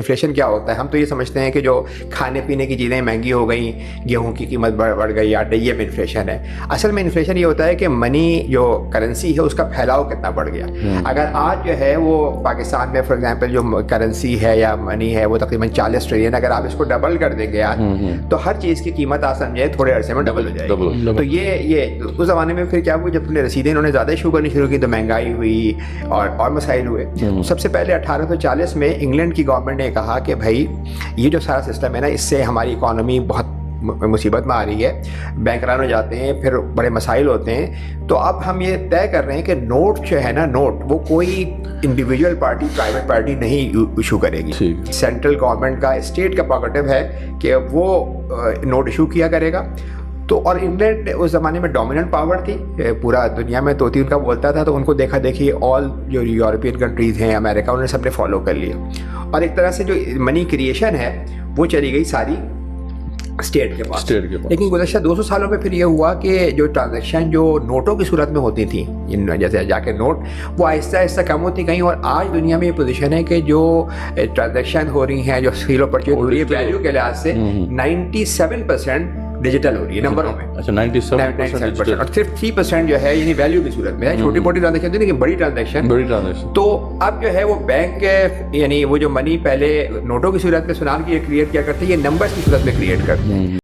Inflation क्या होता है? हम तो ये समझते हैं कि जो खाने पीने की चीज़ें महंगी हो गई, गेहूं की कीमत बढ़ गई, आटे, ये में इन्फ्लेशन है। असल में इन्फ्लेशन ये होता है कि मनी जो करेंसी है उसका फैलाव कितना बढ़ गया। अगर आज जो है वो पाकिस्तान में फॉर एग्जांपल जो करेंसी है या मनी है वो तकरीबन 40 ट्रिलियन, अगर आप इसको डबल कर देंगे आज तो हर चीज़ की कीमत आप समझे थोड़े अरसे में डबल हो जाएगी। तो ये उस ज़माने में फिर क्या हुआ, जब अपने रसीदें इन्होंने ज़्यादा इशू करनी शुरू की तो महंगाई हुई और मसाइल हुए। सबसे पहले 1840 में इंग्लैंड की गवर्नमेंट ने कहा कि भाई ये जो सारा सिस्टम है ना, इससे हमारी इकॉनमी बहुत मुसीबत में आ रही है, बैंकरान हो जाते हैं, फिर बड़े मसाइल होते हैं। तो अब हम ये तय कर रहे हैं कि नोट जो है ना, नोट वो कोई इंडिविजुअल पार्टी, प्राइवेट पार्टी नहीं इशू करेगी। सेंट्रल गवर्नमेंट का, स्टेट का प्रोगेटिव है कि वो नोट इशू किया करेगा। तो और इंग्लैंड उस ज़माने में डोमिनेंट पावर थी, पूरा दुनिया में तोती उनका बोलता था, तो उनको देखा देखी ऑल जो यूरोपियन कंट्रीज़ हैं, अमेरिका, उन्होंने सबने फॉलो कर लिया। और एक तरह से जो मनी क्रिएशन है वो चली गई सारी स्टेट के पास। लेकिन गुज़श्ता 200 सालों में फिर ये हुआ कि जो ट्रांजैक्शन जो नोटों की सूरत में होती थी, जैसे जाके नोट, वो आहिस्ता आहिस्ता कम होती गई। और आज दुनिया में ये पोजीशन है कि जो ट्रांजैक्शन हो रही हैं, जो सेल और परचेज हो रही है, वैल्यू के लिहाज से 97% डिजिटल हो रही है नंबरों में। अच्छा, 97% और सिर्फ 3% जो है यानी वैल्यू की सूरत में है। छोटी मोटी ट्रांजैक्शन थी लेकिन बड़ी ट्रांजैक्शन। तो अब जो है वो बैंक यानी वो जो मनी पहले नोटों की सूरत में सुनार की क्रिएट किया करते हैं, ये नंबर्स की सूरत में क्रिएट करते हैं।